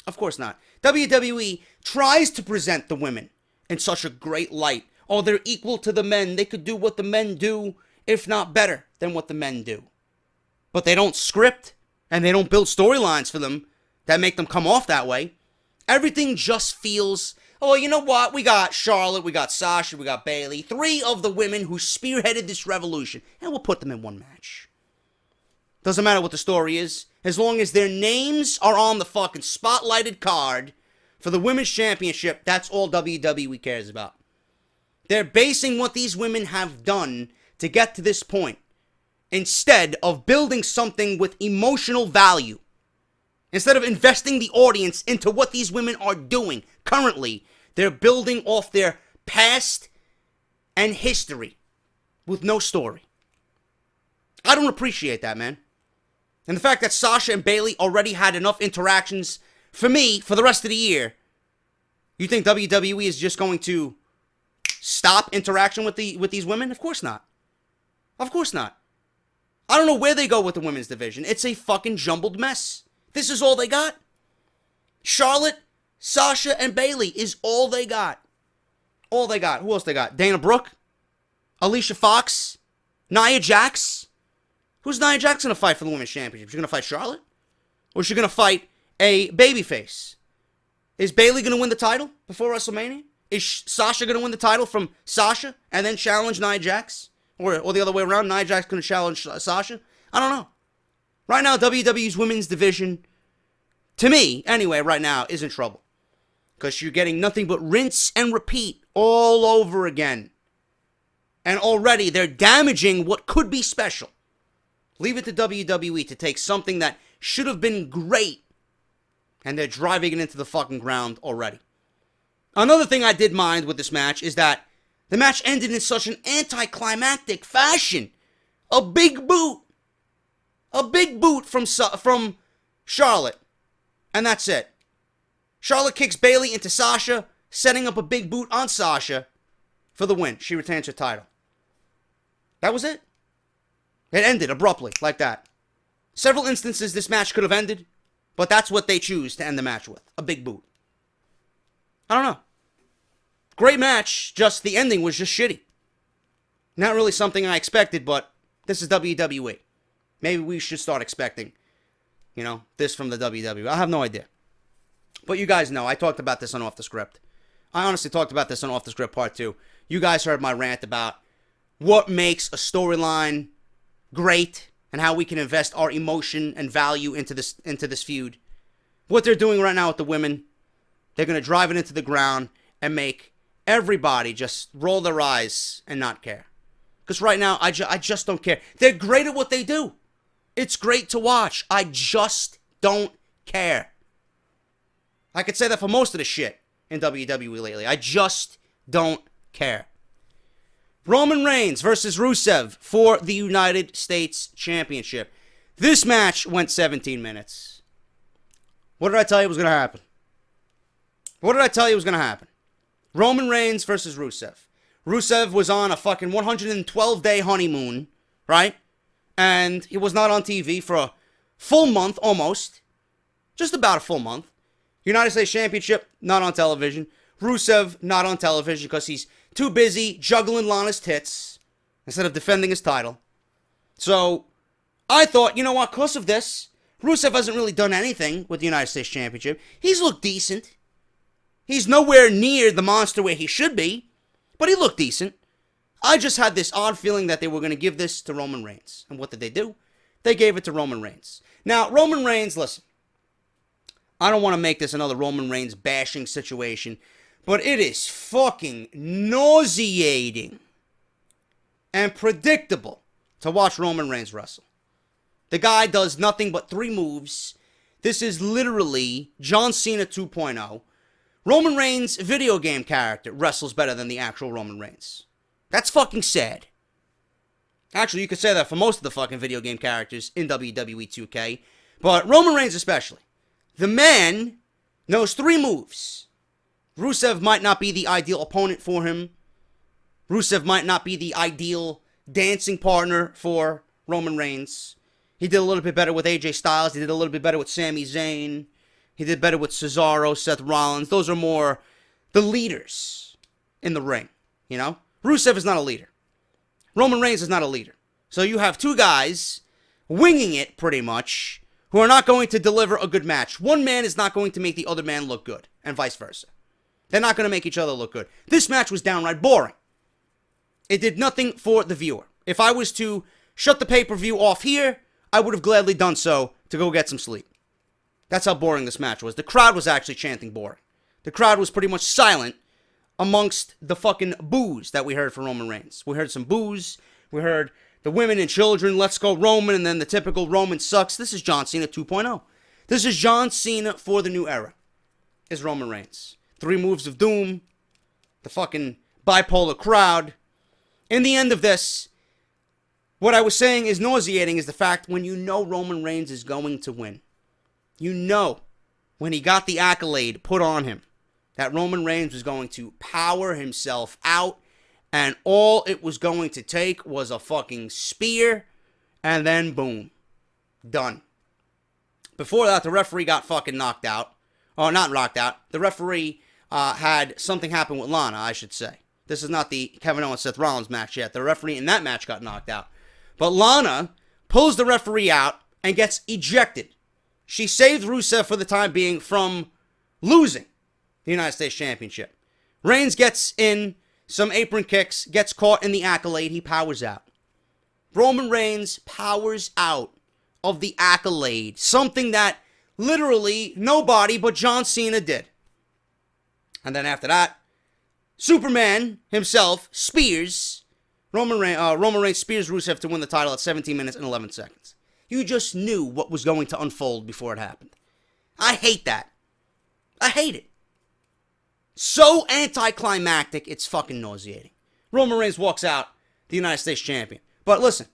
Of course not. WWE tries to present the women in such a great light. Oh, they're equal to the men. They could do what the men do, if not better than what the men do. But they don't script, and they don't build storylines for them that make them come off that way. Everything just feels, oh, you know what? We got Charlotte, we got Sasha, we got Bayley. 3 of the women who spearheaded this revolution. And we'll put them in one match. Doesn't matter what the story is. As long as their names are on the fucking spotlighted card for the Women's Championship, that's all WWE cares about. They're basing what these women have done to get to this point, instead of building something with emotional value. Instead of investing the audience into what these women are doing currently, they're building off their past and history with no story. I don't appreciate that, man. And the fact that Sasha and Bayley already had enough interactions for me for the rest of the year, you think WWE is just going to stop interaction with these women? Of course not. Of course not. I don't know where they go with the women's division. It's a fucking jumbled mess. This is all they got. Charlotte, Sasha, and Bayley is all they got. All they got. Who else they got? Dana Brooke? Alicia Fox? Nia Jax? Who's Nia Jax going to fight for the Women's Championship? Is she going to fight Charlotte? Or is she going to fight a babyface? Is Bayley going to win the title before WrestleMania? Is Sasha going to win the title from Sasha and then challenge Nia Jax? Or the other way around, Nia Jax going to challenge Sasha? I don't know. Right now, WWE's women's division, to me, anyway, right now, is in trouble. Because you're getting nothing but rinse and repeat all over again. And already, they're damaging what could be special. Leave it to WWE to take something that should have been great, and they're driving it into the fucking ground already. Another thing I did mind with this match is that the match ended in such an anticlimactic fashion. A big boot. A big boot from Charlotte. And that's it. Charlotte kicks Bayley into Sasha, setting up a big boot on Sasha for the win. She retains her title. That was it. It ended abruptly, like that. Several instances this match could have ended, but that's what they choose to end the match with. A big boot. I don't know. Great match, just the ending was just shitty. Not really something I expected, but this is WWE. Maybe we should start expecting, this from the WWE. I have no idea. But you guys know, I talked about this on Off The Script. I honestly talked about this on Off The Script Part 2. You guys heard my rant about what makes a storyline great and how we can invest our emotion and value into this feud. What they're doing right now with the women, they're going to drive it into the ground and make everybody just roll their eyes and not care. Because right now, I just don't care. They're great at what they do. It's great to watch. I just don't care. I could say that for most of the shit in WWE lately. I just don't care. Roman Reigns versus Rusev for the United States Championship. This match went 17 minutes. What did I tell you was going to happen? What did I tell you was going to happen? Roman Reigns versus Rusev. Rusev was on a fucking 112-day honeymoon, right? And he was not on TV for a full month, almost. Just about a full month. United States Championship, not on television. Rusev, not on television because he's too busy juggling Lana's tits instead of defending his title. So, I thought, you know what, because of this, Rusev hasn't really done anything with the United States Championship. He's looked decent. He's nowhere near the monster where he should be, but he looked decent. I just had this odd feeling that they were going to give this to Roman Reigns. And what did they do? They gave it to Roman Reigns. Now, Roman Reigns, listen, I don't want to make this another Roman Reigns bashing situation, but it is fucking nauseating and predictable to watch Roman Reigns wrestle. The guy does nothing but 3 moves. This is literally John Cena 2.0. Roman Reigns' video game character wrestles better than the actual Roman Reigns. That's fucking sad. Actually, you could say that for most of the fucking video game characters in WWE 2K, but Roman Reigns especially. The man knows 3 moves. Rusev might not be the ideal opponent for him. Rusev might not be the ideal dancing partner for Roman Reigns. He did a little bit better with AJ Styles. He did a little bit better with Sami Zayn. He did better with Cesaro, Seth Rollins. Those are more the leaders in the ring, you know? Rusev is not a leader. Roman Reigns is not a leader. So you have 2 guys winging it, pretty much, who are not going to deliver a good match. One man is not going to make the other man look good, and vice versa. They're not going to make each other look good. This match was downright boring. It did nothing for the viewer. If I was to shut the pay-per-view off here, I would have gladly done so to go get some sleep. That's how boring this match was. The crowd was actually chanting boring. The crowd was pretty much silent amongst the fucking boos that we heard from Roman Reigns. We heard some boos. We heard the women and children, let's go Roman, and then the typical Roman sucks. This is John Cena 2.0. This is John Cena for the new era. Is Roman Reigns. 3 moves of doom. The fucking bipolar crowd. In the end of this, what I was saying is nauseating is the fact when you know Roman Reigns is going to win. You know when he got the accolade put on him that Roman Reigns was going to power himself out, and all it was going to take was a fucking spear, and then boom. Done. Before that, the referee got fucking knocked out. Oh, not knocked out. The referee had something happen with Lana, I should say. This is not the Kevin Owens Seth Rollins match yet. The referee in that match got knocked out. But Lana pulls the referee out and gets ejected. She saved Rusev for the time being from losing the United States Championship. Reigns gets in some apron kicks, gets caught in the accolade, he powers out. Roman Reigns powers out of the accolade, something that literally nobody but John Cena did. And then after that, Superman himself spears Roman Reigns spears Rusev to win the title at 17 minutes and 11 seconds. You just knew what was going to unfold before it happened. I hate that. I hate it. So anticlimactic, it's fucking nauseating. Roman Reigns walks out the United States champion. But listen,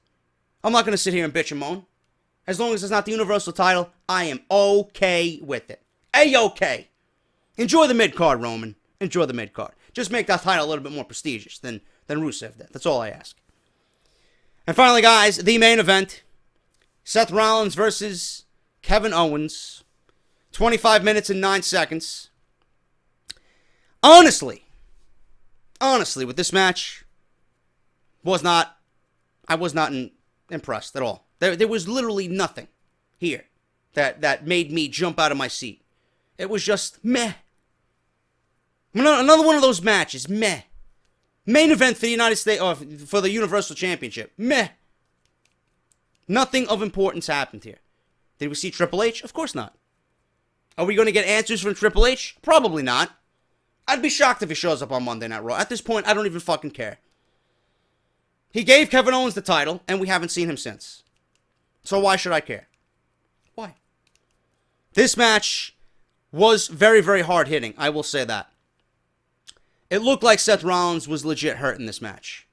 I'm not going to sit here and bitch and moan. As long as it's not the Universal title, I am okay with it. A-okay. Enjoy the mid-card, Roman. Enjoy the mid-card. Just make that title a little bit more prestigious than Rusev did. That's all I ask. And finally, guys, the main event. Seth Rollins versus Kevin Owens. 25 minutes and 9 seconds. Honestly, with this match, I was not impressed at all. There was literally nothing here that made me jump out of my seat. It was just meh. Another one of those matches, meh. Main event for the United States, or for the Universal Championship, meh. Nothing of importance happened here. Did we see Triple H? Of course not. Are we going to get answers from Triple H? Probably not. I'd be shocked if he shows up on Monday Night Raw. At this point, I don't even fucking care. He gave Kevin Owens the title, and we haven't seen him since. So why should I care? Why? This match was very, very hard-hitting. I will say that. It looked like Seth Rollins was legit hurt in this match.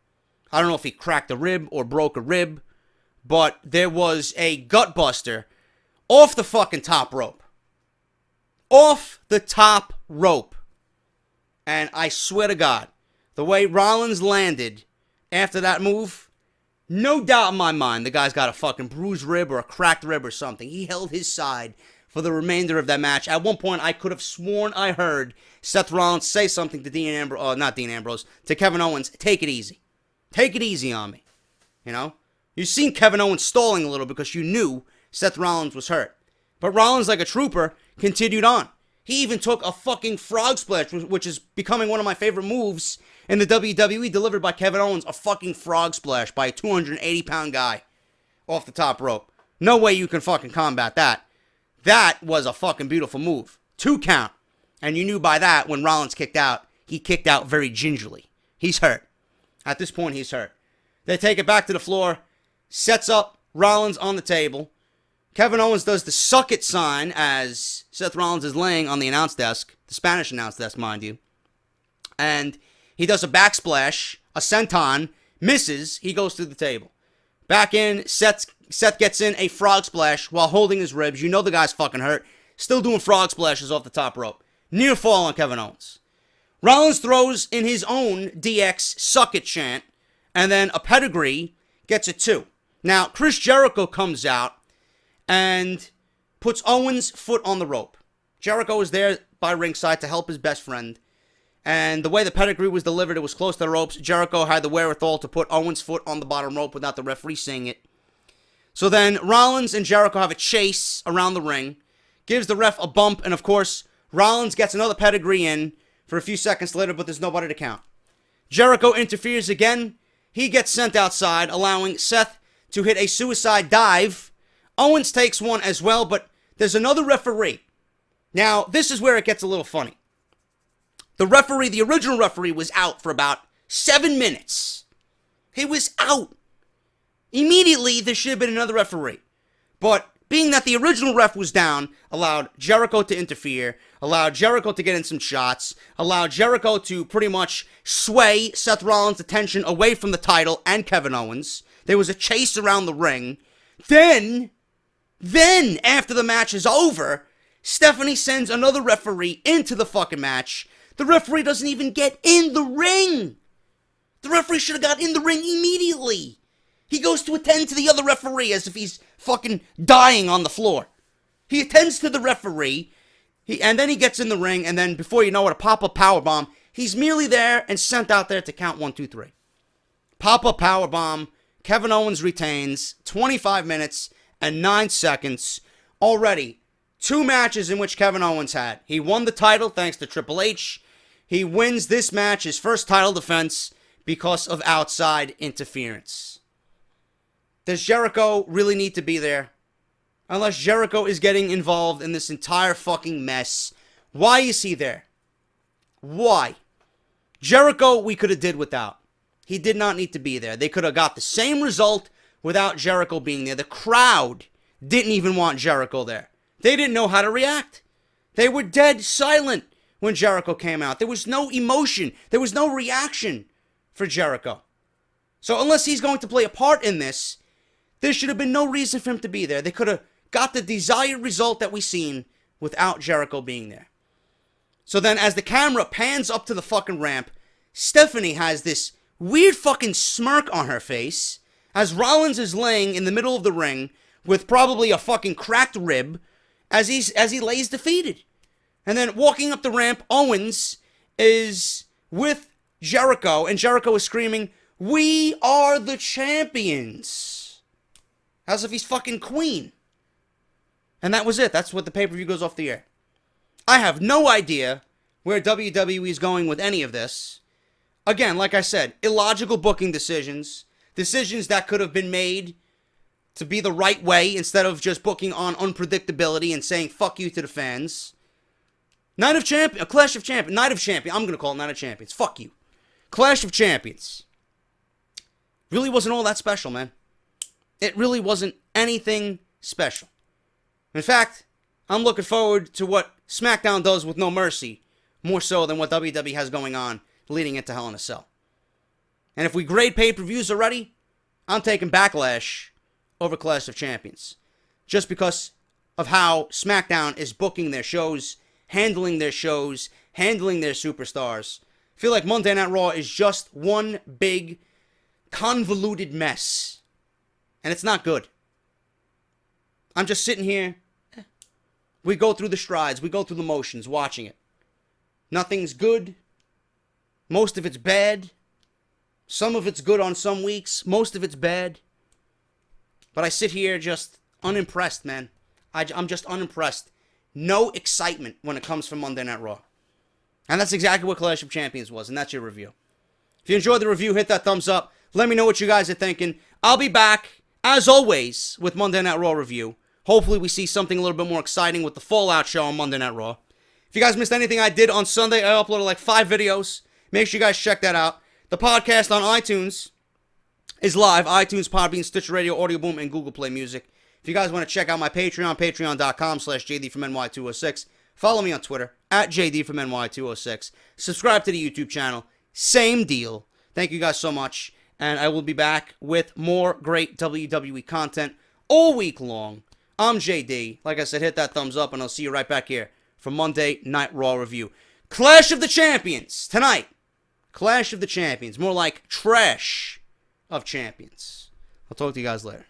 I don't know if he cracked a rib or broke a rib, but there was a gut buster off the fucking top rope. Off the top rope. And I swear to God, the way Rollins landed after that move, no doubt in my mind the guy's got a fucking bruised rib or a cracked rib or something. He held his side for the remainder of that match. At one point, I could have sworn I heard Seth Rollins say something to to Kevin Owens, take it easy. Take it easy on me. You know? You've seen Kevin Owens stalling a little because you knew Seth Rollins was hurt. But Rollins, like a trooper, continued on. He even took a fucking frog splash, which is becoming one of my favorite moves in the WWE, delivered by Kevin Owens. A fucking frog splash by a 280-pound guy off the top rope. No way you can fucking combat that. That was a fucking beautiful move. 2 count. And you knew by that, when Rollins kicked out, he kicked out very gingerly. He's hurt. At this point, he's hurt. They take it back to the floor. Sets up Rollins on the table. Kevin Owens does the suck it sign as Seth Rollins is laying on the announce desk. The Spanish announce desk, mind you. And he does a backsplash, a senton, misses. He goes through the table. Back in, Seth gets in a frog splash while holding his ribs. You know the guy's fucking hurt. Still doing frog splashes off the top rope. Near fall on Kevin Owens. Rollins throws in his own DX suck it chant. And then a pedigree gets a 2. Now, Chris Jericho comes out and puts Owens' foot on the rope. Jericho is there by ringside to help his best friend. And the way the pedigree was delivered, it was close to the ropes. Jericho had the wherewithal to put Owens' foot on the bottom rope without the referee seeing it. So then Rollins and Jericho have a chase around the ring. Gives the ref a bump. And of course, Rollins gets another pedigree in for a few seconds later, but there's nobody to count. Jericho interferes again. He gets sent outside, allowing Seth to hit a suicide dive. Owens takes one as well, but there's another referee. Now, this is where it gets a little funny. The referee, the original referee, was out for about 7 minutes. He was out. Immediately, there should have been another referee. But being that the original ref was down, allowed Jericho to interfere, allowed Jericho to get in some shots, allowed Jericho to pretty much sway Seth Rollins' attention away from the title and Kevin Owens. There was a chase around the ring. Then, after the match is over, Stephanie sends another referee into the fucking match. The referee doesn't even get in the ring. The referee should have got in the ring immediately. He goes to attend to the other referee as if he's fucking dying on the floor. He attends to the referee, and then he gets in the ring, and then before you know it, a pop-up powerbomb. He's merely there and sent out there to count 1, 2, 3. Pop-up powerbomb. Kevin Owens retains 25 minutes and 9 seconds. Already, 2 matches in which Kevin Owens had. He won the title thanks to Triple H. He wins this match, his first title defense, because of outside interference. Does Jericho really need to be there? Unless Jericho is getting involved in this entire fucking mess. Why is he there? Why? Jericho we could have did without. He did not need to be there. They could have got the same result without Jericho being there. The crowd didn't even want Jericho there. They didn't know how to react. They were dead silent when Jericho came out. There was no emotion. There was no reaction for Jericho. So unless he's going to play a part in this, there should have been no reason for him to be there. They could have got the desired result that we seen without Jericho being there. So then as the camera pans up to the fucking ramp, Stephanie has this weird fucking smirk on her face as Rollins is laying in the middle of the ring with probably a fucking cracked rib as he lays defeated. And then walking up the ramp, Owens is with Jericho, and Jericho is screaming, "We are the champions!" As if he's fucking Queen. And that was it. That's what the pay-per-view goes off the air. I have no idea where WWE is going with any of this. Again, like I said, illogical booking decisions. Decisions that could have been made to be the right way instead of just booking on unpredictability and saying fuck you to the fans. Night of Champions, a Clash of Champions, Night of Champions. I'm going to call it Night of Champions. Fuck you. Clash of Champions. Really wasn't all that special, man. It really wasn't anything special. In fact, I'm looking forward to what Smackdown does with No Mercy, more so than what WWE has going on leading into Hell in a Cell. And if we grade pay-per-views already, I'm taking Backlash over Clash of Champions. Just because of how SmackDown is booking their shows, handling their shows, handling their superstars. I feel like Monday Night Raw is just one big, convoluted mess. And it's not good. I'm just sitting here. We go through the strides. We go through the motions watching it. Nothing's good. Most of it's bad. Some of it's good on some weeks. Most of it's bad. But I sit here just unimpressed, man. I'm just unimpressed. No excitement when it comes from Monday Night Raw. And that's exactly what Clash of Champions was, and that's your review. If you enjoyed the review, hit that thumbs up. Let me know what you guys are thinking. I'll be back, as always, with Monday Night Raw review. Hopefully we see something a little bit more exciting with the Fallout show on Monday Night Raw. If you guys missed anything I did on Sunday, I uploaded like 5 videos. Make sure you guys check that out. The podcast on iTunes is live. iTunes, Podbean, Stitcher Radio, Audio Boom, and Google Play Music. If you guys want to check out my Patreon, patreon.com/JDfromNY206. Follow me on Twitter, @JDfromNY206. Subscribe to the YouTube channel. Same deal. Thank you guys so much. And I will be back with more great WWE content all week long. I'm JD. Like I said, hit that thumbs up, and I'll see you right back here for Monday Night Raw review. Clash of the Champions tonight. Clash of the Champions. More like Trash of Champions. I'll talk to you guys later.